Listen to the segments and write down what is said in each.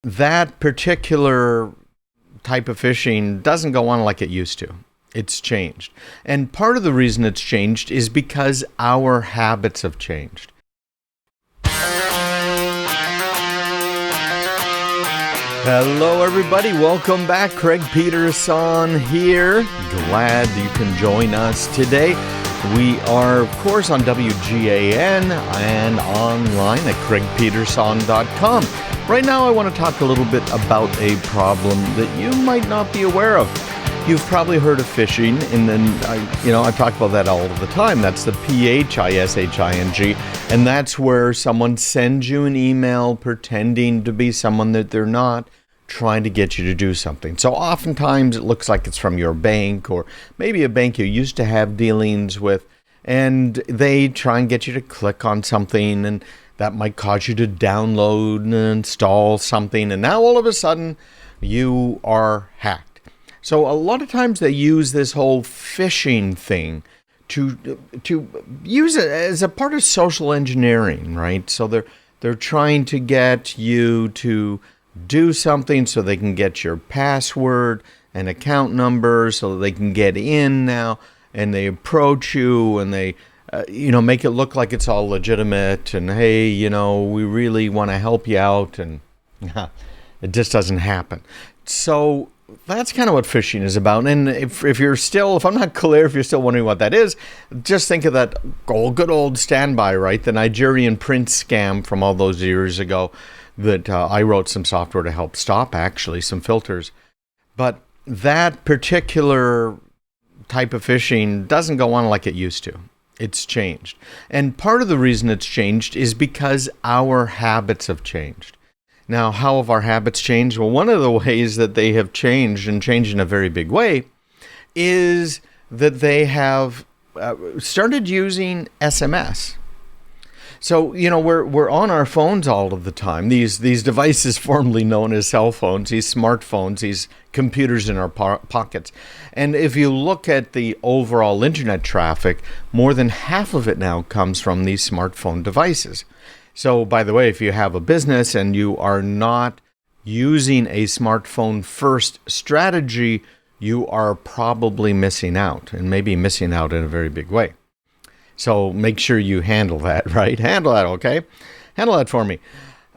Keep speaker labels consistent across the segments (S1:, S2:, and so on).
S1: That particular type of phishing doesn't go on like it used to. It's changed. And part of the reason it's changed is because our habits have changed. Hello, everybody. Welcome back. Craig Peterson here. Glad you can join us today. We are, of course, on WGAN and online at craigpeterson.com. Right now, I want to talk a little bit about a problem that you might not be aware of. You've probably heard of phishing, and then I talk about that all the time. That's the PHISHING, and that's where someone sends you an email pretending to be someone that they're not, trying to get you to do something. So oftentimes it looks like it's from your bank, or maybe a bank you used to have dealings with, and they try and get you to click on something, and that might cause you to download and install something, and now all of a sudden you are hacked. So a lot of times they use this whole phishing thing to use it as a part of social engineering, right? So they're trying to get you to do something so they can get your password and account number so that they can get in now, and they approach you and they make it look like it's all legitimate, and hey, we really want to help you out, and it just doesn't happen. So that's kind of what phishing is about. And if I'm not clear, if you're still wondering what that is, just think of that good old standby, right? The Nigerian prince scam from all those years ago that I wrote some software to help stop, actually, some filters. But that particular type of phishing doesn't go on like it used to. It's changed. And part of the reason it's changed is because our habits have changed. Now, how have our habits changed? Well, one of the ways that they have changed, and changed in a very big way, is that they have started using SMS. So, we're on our phones all of the time. These devices formerly known as cell phones, these smartphones, these computers in our pockets. And if you look at the overall internet traffic, more than half of it now comes from these smartphone devices. So, by the way, if you have a business and you are not using a smartphone first strategy, you are probably missing out, and maybe missing out in a very big way. So make sure you handle that, right? Handle that, okay? Handle that for me.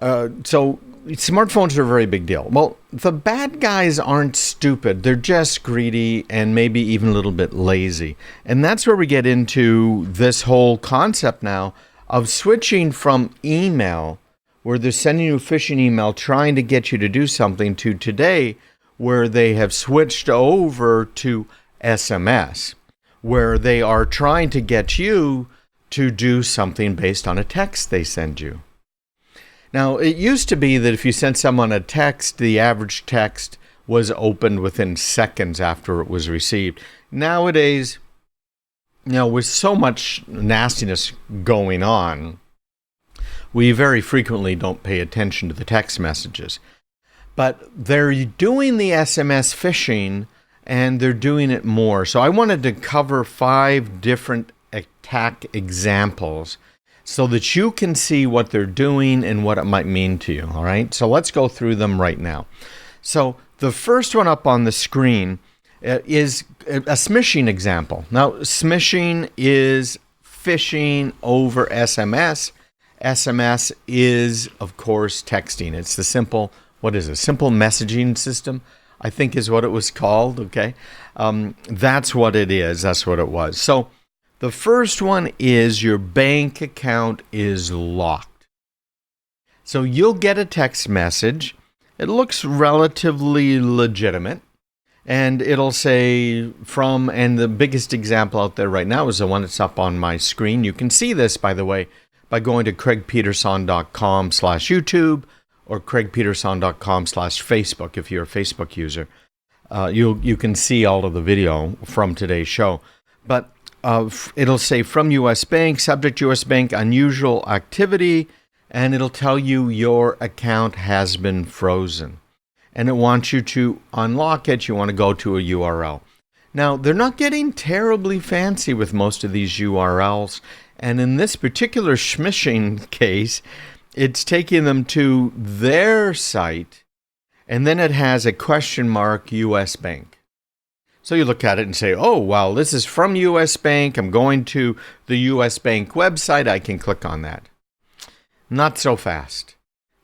S1: So smartphones are a very big deal. Well, the bad guys aren't stupid. They're just greedy and maybe even a little bit lazy. And that's where we get into this whole concept now of switching from email, where they're sending you a phishing email trying to get you to do something, to today, where they have switched over to SMS, where they are trying to get you to do something based on a text they send you. Now, it used to be that if you sent someone a text, the average text was opened within seconds after it was received. Nowadays, with so much nastiness going on, we very frequently don't pay attention to the text messages. But they're doing the SMS phishing, and they're doing it more. So I wanted to cover 5 different attack examples so that you can see what they're doing and what it might mean to you, all right? So let's go through them right now. So the first one up on the screen is a smishing example. Now, smishing is phishing over SMS. SMS is, of course, texting. It's the simple messaging system, I think is what it was called, okay? That's what it is. That's what it was. So the first one is your bank account is locked. So you'll get a text message. It looks relatively legitimate, and it'll say and the biggest example out there right now is the one that's up on my screen. You can see this, by the way, by going to craigpeterson.com/YouTube, or craigpeterson.com/Facebook if you're a Facebook user. You can see all of the video from today's show. But it'll say from U.S. Bank, subject U.S. Bank, unusual activity, and it'll tell you your account has been frozen. And it wants you to unlock it. You want to go to a URL. Now, they're not getting terribly fancy with most of these URLs. And in this particular smishing case, it's taking them to their site and then it has a question mark US Bank. So you look at it and say, oh, well, this is from US Bank. I'm going to the US Bank website. I can click on that. Not so fast.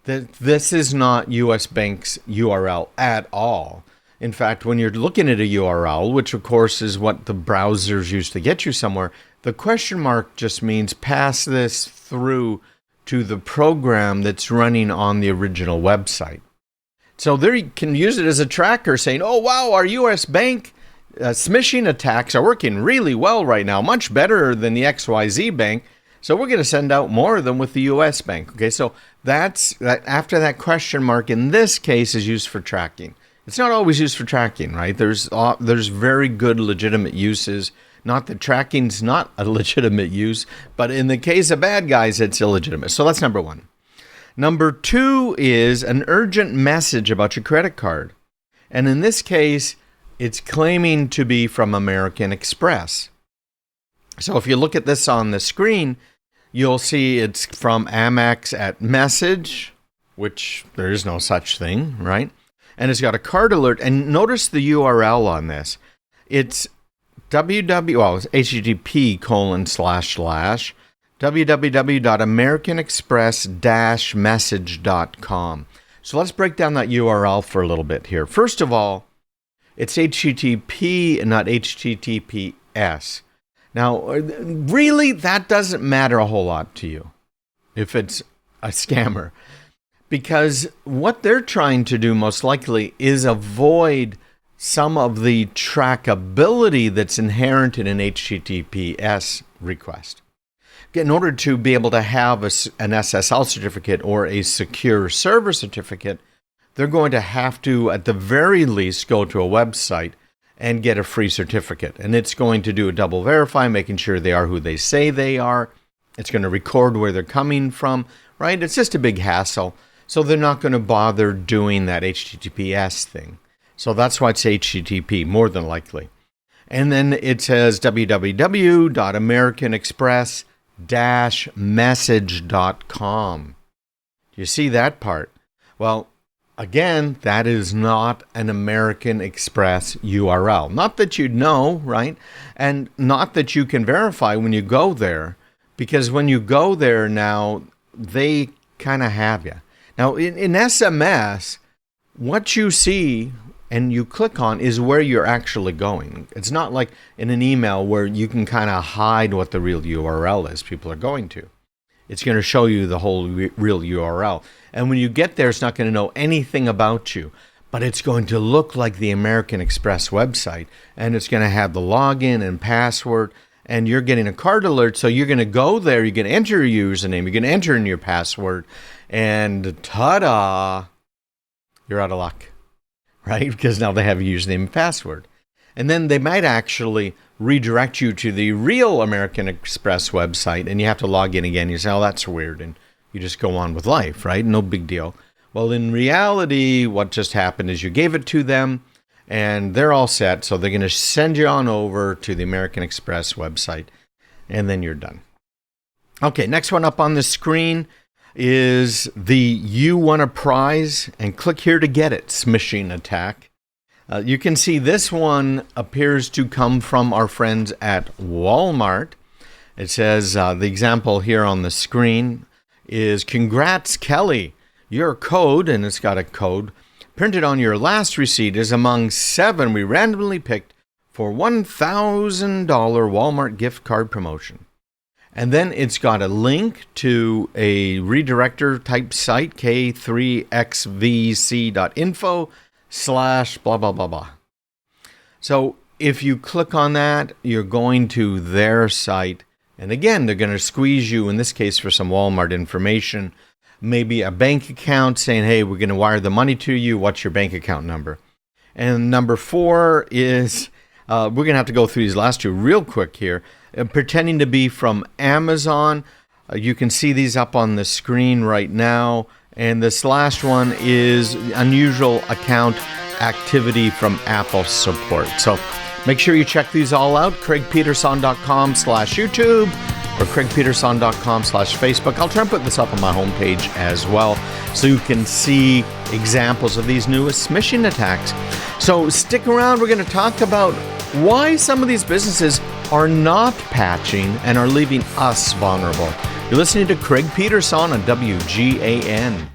S1: This is not US Bank's URL at all. In fact, when you're looking at a URL, which of course is what the browsers use to get you somewhere, the question mark just means pass this through to the program that's running on the original website. So there you can use it as a tracker saying, oh, wow, our US Bank smishing attacks are working really well right now, much better than the XYZ Bank. So we're going to send out more of them with the US Bank. Okay, so that's after that question mark in this case is used for tracking. It's not always used for tracking, right? There's very good legitimate uses. Not that tracking's not a legitimate use, but in the case of bad guys, it's illegitimate. So that's number one. Number two is an urgent message about your credit card. And in this case, it's claiming to be from American Express. So if you look at this on the screen, you'll see it's from Amex at message, which there is no such thing, right? And it's got a card alert. And notice the URL on this. It's http://www.americanexpress-message.com. So let's break down that URL for a little bit here. First of all, it's HTTP and not HTTPS. Now, really, that doesn't matter a whole lot to you if it's a scammer. Because what they're trying to do most likely is avoid some of the trackability that's inherent in an HTTPS request. In order to be able to have an SSL certificate or a secure server certificate, they're going to have to, at the very least, go to a website and get a free certificate. And it's going to do a double verify, making sure they are who they say they are. It's going to record where they're coming from, right? It's just a big hassle. So they're not going to bother doing that HTTPS thing. So that's why it's HTTP, more than likely. And then it says www.americanexpress-message.com. Do you see that part? Well, again, that is not an American Express URL. Not that you'd know, right? And not that you can verify when you go there. Because when you go there now, they kind of have you. Now, in SMS, what you see and you click on is where you're actually going. It's not like in an email where you can kind of hide what the real URL is people are going to. It's going to show you the whole real URL. And when you get there, it's not going to know anything about you. But it's going to look like the American Express website. And it's going to have the login and password. And you're getting a card alert. So you're going to go there. You're going to enter your username. You're going to enter in your password. And ta-da, you're out of luck, right? Because now they have a username and password. And then they might actually redirect you to the real American Express website, and you have to log in again. You say, oh, that's weird, and you just go on with life, right? No big deal. Well, in reality, what just happened is you gave it to them, and they're all set, so they're going to send you on over to the American Express website, and then you're done. Okay, next one up on the screen is the You Want a Prize, and click here to get it, smishing attack. You can see this one appears to come from our friends at Walmart. It says, the example here on the screen is, congrats, Kelly. Your code, and it's got a code, printed on your last receipt is among 7 we randomly picked for $1,000 Walmart gift card promotion. And then it's got a link to a redirector type site, k3xvc.info/blah, blah, blah, blah. So if you click on that, you're going to their site. And again, they're going to squeeze you, in this case, for some Walmart information. Maybe a bank account saying, hey, we're going to wire the money to you. What's your bank account number? And number 4 is, we're going to have to go through these last two real quick here. Pretending to be from Amazon. You can see these up on the screen right now. And this last one is unusual account activity from Apple support. So make sure you check these all out. CraigPeterson.com/YouTube. or craigpeterson.com/Facebook. I'll try and put this up on my homepage as well so you can see examples of these newest smishing attacks. So stick around. We're going to talk about why some of these businesses are not patching and are leaving us vulnerable. You're listening to Craig Peterson on WGAN.